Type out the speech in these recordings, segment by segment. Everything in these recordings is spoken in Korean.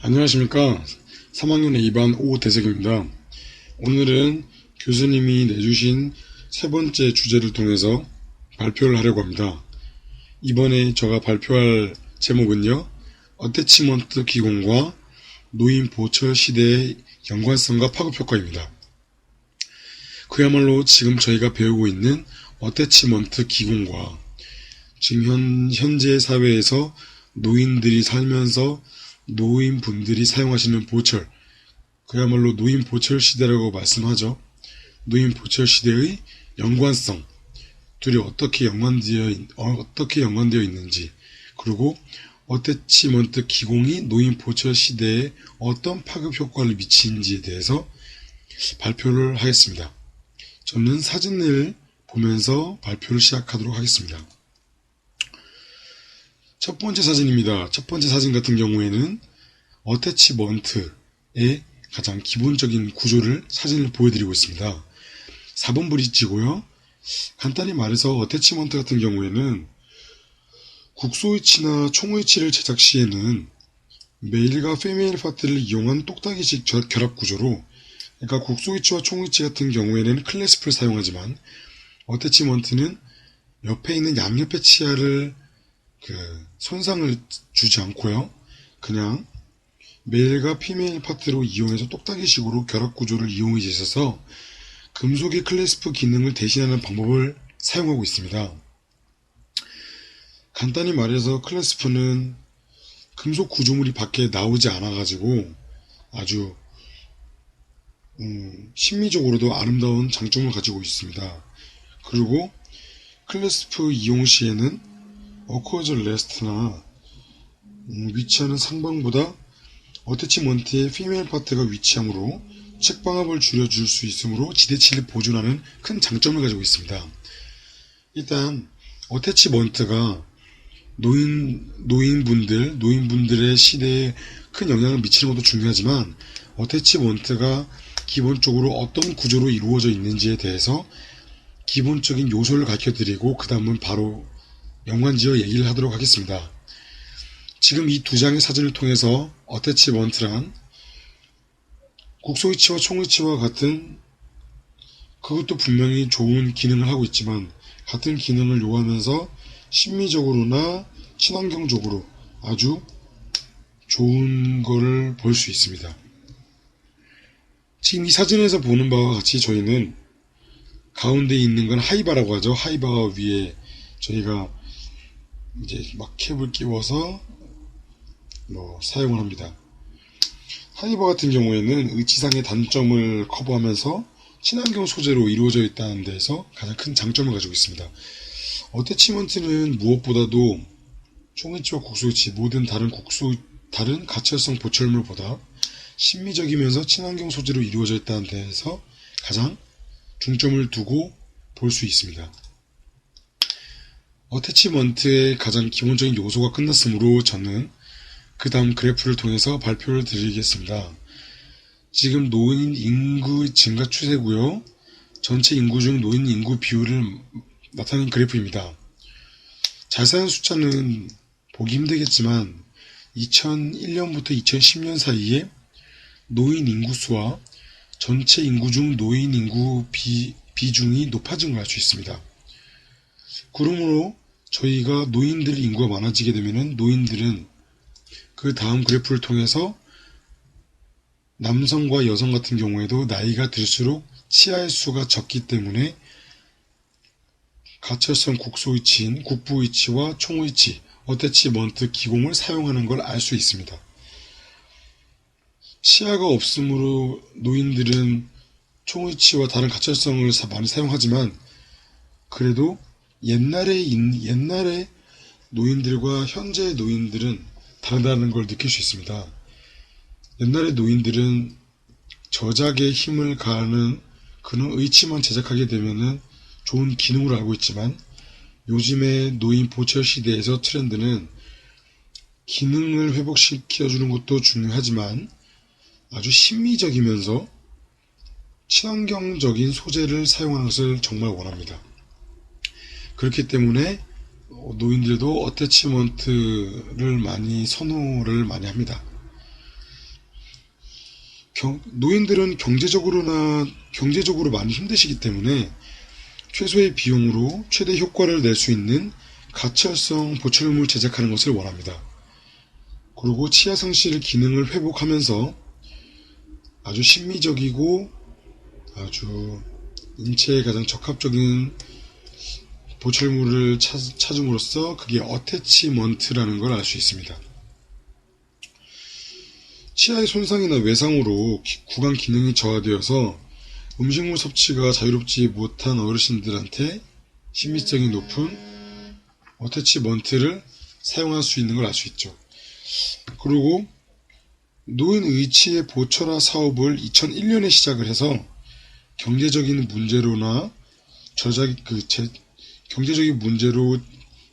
안녕하십니까. 3학년 A반 오대석입니다. 오늘은 교수님이 내주신 세 번째 주제를 통해서 발표를 하려고 합니다. 이번에 제가 발표할 제목은요, 어태치먼트 기공과 노인 보철 시대의 연관성과 파급효과입니다. 그야말로 지금 저희가 배우고 있는 어태치먼트 기공과 지금 현재 사회에서 노인들이 살면서 노인분들이 사용하시는 보철, 그야말로 노인 보철 시대라고 말씀하죠. 노인 보철 시대의 연관성, 둘이 어떻게 연관되어 있는지, 그리고 어태치먼트 기공이 노인 보철 시대에 어떤 파급 효과를 미치는지에 대해서 발표를 하겠습니다. 저는 사진을 보면서 발표를 시작하도록 하겠습니다. 첫 번째 사진입니다. 첫 번째 사진 같은 경우에는 어태치먼트의 가장 기본적인 구조를 사진을 보여드리고 있습니다. 4번 브릿지고요. 간단히 말해서 어태치먼트 같은 경우에는 국소위치나 총위치를 제작 시에는 메일과 페메일 파트를 이용한 똑딱이식 결합 구조로, 그러니까 국소위치와 총위치 같은 경우에는 클래스프를 사용하지만 어태치먼트는 옆에 있는 양옆의 치아를 손상을 주지 않고요. 그냥 메일과 피메일 파트로 이용해서 똑딱이식으로 결합 구조를 이용해 있어서 금속의 클래스프 기능을 대신하는 방법을 사용하고 있습니다. 간단히 말해서 클래스프는 금속 구조물이 밖에 나오지 않아가지고 아주 심미적으로도 아름다운 장점을 가지고 있습니다. 그리고 클래스프 이용 시에는 어커즈 레스트나 위치하는 상방보다 어태치먼트의 피메일 파트가 위치함으로 책방압을 줄여줄 수 있으므로 지대치를 보존하는 큰 장점을 가지고 있습니다. 일단 어태치먼트가 노인분들의 시대에 큰 영향을 미치는 것도 중요하지만 어태치먼트가 기본적으로 어떤 구조로 이루어져 있는지에 대해서 기본적인 요소를 가르쳐드리고 그 다음은 바로 연관지어 얘기를 하도록 하겠습니다. 지금 이 두 장의 사진을 통해서 어태치먼트란 국소위치와 총위치와 같은, 그것도 분명히 좋은 기능을 하고 있지만 같은 기능을 요하면서 심미적으로나 친환경적으로 아주 좋은 거를 볼 수 있습니다. 지금 이 사진에서 보는 바와 같이 저희는 가운데 있는 건 하이바라고 하죠. 하이바 위에 저희가 이제 막 캡을 끼워서 사용을 합니다. 하이바 같은 경우에는 의치상의 단점을 커버하면서 친환경 소재로 이루어져 있다는 데서 가장 큰 장점을 가지고 있습니다. 어태치먼트는 무엇보다도 총위치와 국소위치, 모든 다른 가철성 보철물보다 심미적이면서 친환경 소재로 이루어져 있다는 데에서 가장 중점을 두고 볼 수 있습니다. 어태치먼트의 가장 기본적인 요소가 끝났으므로 저는 그 다음 그래프를 통해서 발표를 드리겠습니다. 지금 노인 인구 증가 추세고요. 전체 인구 중 노인 인구 비율을 나타내는 그래프입니다. 자세한 숫자는 보기 힘들겠지만 2001년부터 2010년 사이에 노인 인구수와 전체 인구 중 노인 인구 비중이 높아진 걸 알 수 있습니다. 그러므로 저희가 노인들 인구가 많아지게 되면 노인들은 그 다음 그래프를 통해서 남성과 여성 같은 경우에도 나이가 들수록 치아의 수가 적기 때문에 가철성 국소위치인 국부위치와 총위치, 어태치먼트 기공을 사용하는 걸 알 수 있습니다. 치아가 없으므로 노인들은 총위치와 다른 가철성을 많이 사용하지만 그래도 옛날에 노인들과 현재의 노인들은 다르다는 걸 느낄 수 있습니다. 옛날의 노인들은 저작의 힘을 가하는 그런 의치만 제작하게 되면은 좋은 기능으로 알고 있지만 요즘의 노인 보철 시대에서 트렌드는 기능을 회복시켜주는 것도 중요하지만 아주 심미적이면서 친환경적인 소재를 사용하는 것을 정말 원합니다. 그렇기 때문에 노인들도 어태치먼트를 선호를 많이 합니다. 노인들은 경제적으로 많이 힘드시기 때문에 최소의 비용으로 최대 효과를 낼 수 있는 가치활성 보철물 제작하는 것을 원합니다. 그리고 치아 상실 기능을 회복하면서 아주 심미적이고 아주 인체에 가장 적합적인 보철물을 찾음으로써 그게 어태치먼트라는 걸 알 수 있습니다. 치아의 손상이나 외상으로 구강 기능이 저하되어서 음식물 섭취가 자유롭지 못한 어르신들한테 심미성이 높은 어태치먼트를 사용할 수 있는 걸 알 수 있죠. 그리고 노인의치의 보철화 사업을 2001년에 시작을 해서 경제적인 문제로나 경제적인 문제로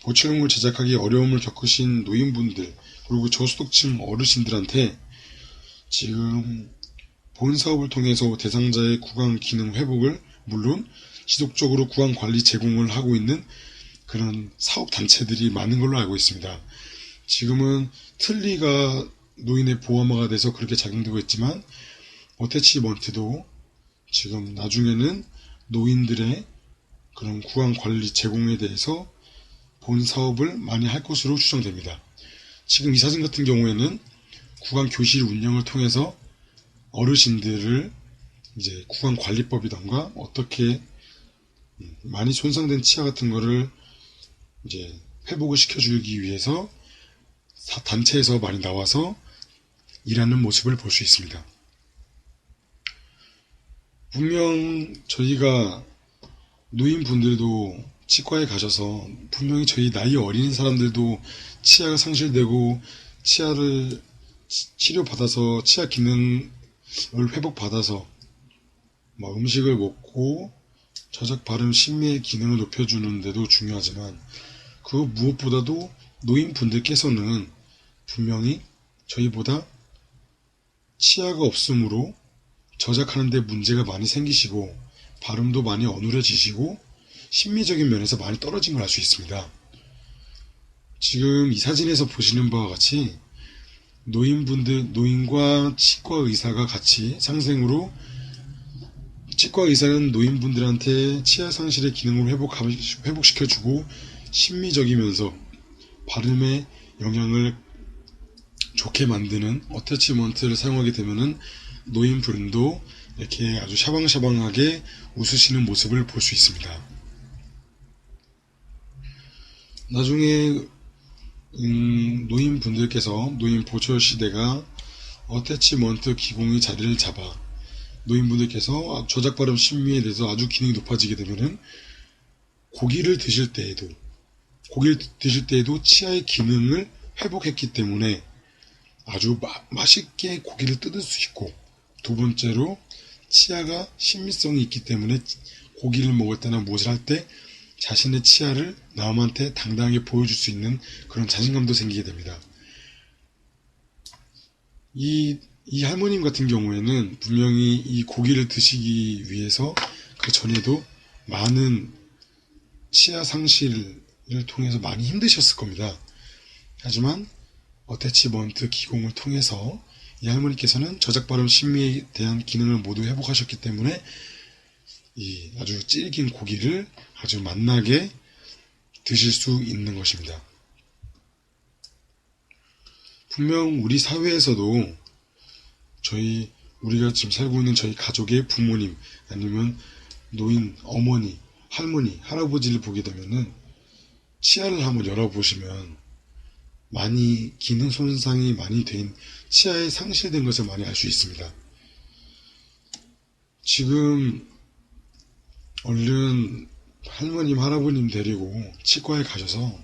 보철물 제작하기 어려움을 겪으신 노인분들 그리고 저소득층 어르신들한테 지금 본 사업을 통해서 대상자의 구강 기능 회복을 물론 지속적으로 구강 관리 제공을 하고 있는 그런 사업 단체들이 많은 걸로 알고 있습니다. 지금은 틀니가 노인의 보험화가 돼서 그렇게 작용되고 있지만 어태치먼트도 지금 나중에는 노인들의 그런 구강 관리 제공에 대해서 본 사업을 많이 할 것으로 추정됩니다. 지금 이 사진 같은 경우에는 구강 교실 운영을 통해서 어르신들을 이제 구강 관리법이던가 어떻게 많이 손상된 치아 같은 거를 이제 회복을 시켜주기 위해서 단체에서 많이 나와서 일하는 모습을 볼 수 있습니다. 분명 저희가 노인분들도 치과에 가셔서 분명히 저희 나이 어린 사람들도 치아가 상실되고 치아를 치료받아서 치아 기능을 회복받아서 음식을 먹고 저작 발음 심미의 기능을 높여주는 데도 중요하지만 그 무엇보다도 노인분들께서는 분명히 저희보다 치아가 없으므로 저작하는 데 문제가 많이 생기시고 발음도 많이 어눌해지시고 심미적인 면에서 많이 떨어진 걸 알 수 있습니다. 지금 이 사진에서 보시는 바와 같이 노인과 치과 의사가 같이 상생으로 치과 의사는 노인분들한테 치아 상실의 기능을 회복시켜주고 심미적이면서 발음에 영향을 좋게 만드는 어태치먼트를 사용하게 되면은 노인분도 이렇게 아주 샤방샤방하게 웃으시는 모습을 볼 수 있습니다. 나중에 노인분들께서 노인 보철 시대가 어태치먼트 기공의 자리를 잡아 노인분들께서 저작 발음 심미에 대해서 아주 기능이 높아지게 되면은 고기를 드실 때에도 치아의 기능을 회복했기 때문에 아주 맛있게 고기를 뜯을 수 있고, 두 번째로 치아가 심미성이 있기 때문에 고기를 먹을 때나 무엇을 할 때 자신의 치아를 남한테 당당하게 보여줄 수 있는 그런 자신감도 생기게 됩니다. 이 할머님 같은 경우에는 분명히 이 고기를 드시기 위해서 그 전에도 많은 치아 상실을 통해서 많이 힘드셨을 겁니다. 하지만 어태치먼트 기공을 통해서 이 할머니께서는 저작 발음 심미에 대한 기능을 모두 회복하셨기 때문에 이 아주 질긴 고기를 아주 맛나게 드실 수 있는 것입니다. 분명 우리 사회에서도 우리가 지금 살고 있는 저희 가족의 부모님 아니면 노인, 어머니, 할머니, 할아버지를 보게 되면은 치아를 한번 열어보시면 많이 기능 손상이 많이 된 치아에 상실된 것을 많이 알 수 있습니다. 지금 얼른 할머님, 할아버님 데리고 치과에 가셔서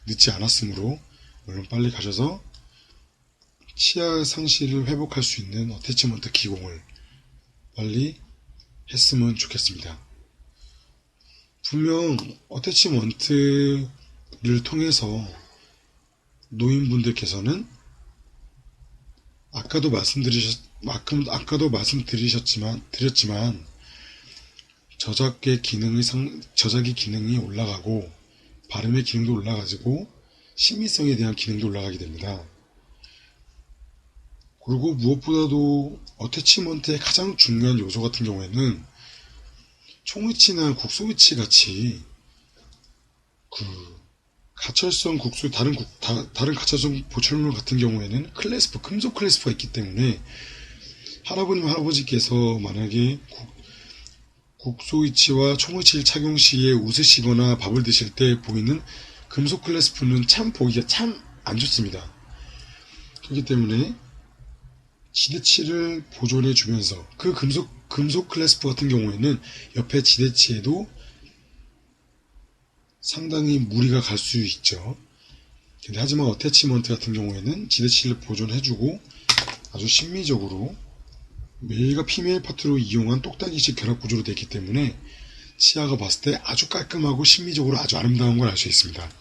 늦지 않았으므로 얼른 빨리 가셔서 치아 상실을 회복할 수 있는 어태치먼트 기공을 빨리 했으면 좋겠습니다. 분명 어태치먼트를 통해서 노인분들께서는 아까도 말씀드렸지만 저작의 기능이 올라가고 발음의 기능도 올라가지고 심미성에 대한 기능도 올라가게 됩니다. 그리고 무엇보다도 어태치먼트의 가장 중요한 요소 같은 경우에는 총위치나 국소위치 같이 그 가철성 국소 다른 가철성 보철물 같은 경우에는 클래스퍼 금속 클래스퍼가 있기 때문에 할아버지께서 만약에 국소위치와 총위치를 착용 시에 웃으시거나 밥을 드실 때 보이는 금속 클래스프는 참 보기가 참 안 좋습니다. 그렇기 때문에 지대치를 보존해 주면서 그 금속 클래스프 같은 경우에는 옆에 지대치에도 상당히 무리가 갈 수 있죠. 근데 하지만 어태치먼트 같은 경우에는 지대치를 보존해주고 아주 심미적으로 메일과 피메일 파트로 이용한 똑딱이식 결합 구조로 되어 있기 때문에 치아가 봤을 때 아주 깔끔하고 심미적으로 아주 아름다운 걸 알 수 있습니다.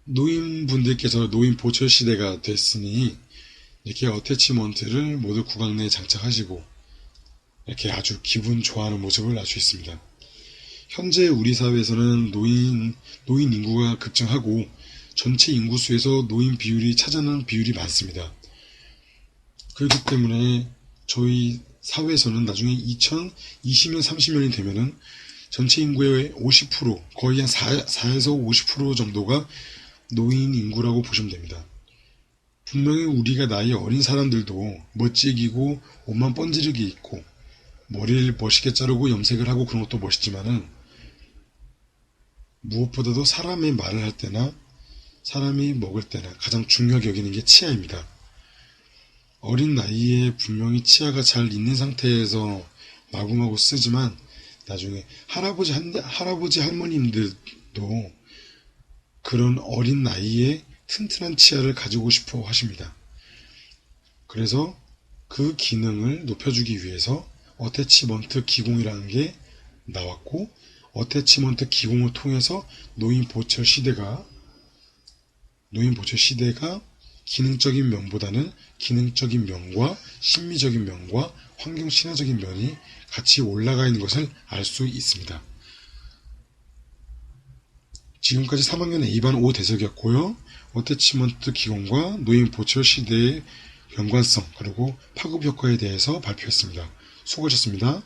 노인분들께서 노인 보철 시대가 됐으니 이렇게 어태치먼트를 모두 구강 내에 장착하시고 이렇게 아주 기분 좋아하는 모습을 알 수 있습니다. 현재 우리 사회에서는 노인 인구가 급증하고 전체 인구수에서 노인 비율이 차지하는 비율이 많습니다. 그렇기 때문에 저희 사회에서는 나중에 2020년, 30년이 되면은 전체 인구의 50%, 거의 한 4에서 50% 정도가 노인 인구라고 보시면 됩니다. 분명히 우리가 나이 어린 사람들도 멋지기고 옷만 번지르게 입고 머리를 멋있게 자르고 염색을 하고 그런 것도 멋있지만은 무엇보다도 사람의 말을 할 때나 사람이 먹을 때나 가장 중요하게 여기는 게 치아입니다. 어린 나이에 분명히 치아가 잘 있는 상태에서 마구마구 쓰지만 나중에 할아버지 할머님들도 그런 어린 나이에 튼튼한 치아를 가지고 싶어 하십니다. 그래서 그 기능을 높여주기 위해서 어태치먼트 기공이라는 게 나왔고 어태치먼트 기공을 통해서 노인 보철 시대가 기능적인 면보다는 기능적인 면과 심미적인 면과 환경 친화적인 면이 같이 올라가 있는 것을 알 수 있습니다. 지금까지 3학년 A반 5대석이었고요. 어태치먼트 기공과 노인 보철 시대의 연관성 그리고 파급 효과에 대해서 발표했습니다. 수고하셨습니다.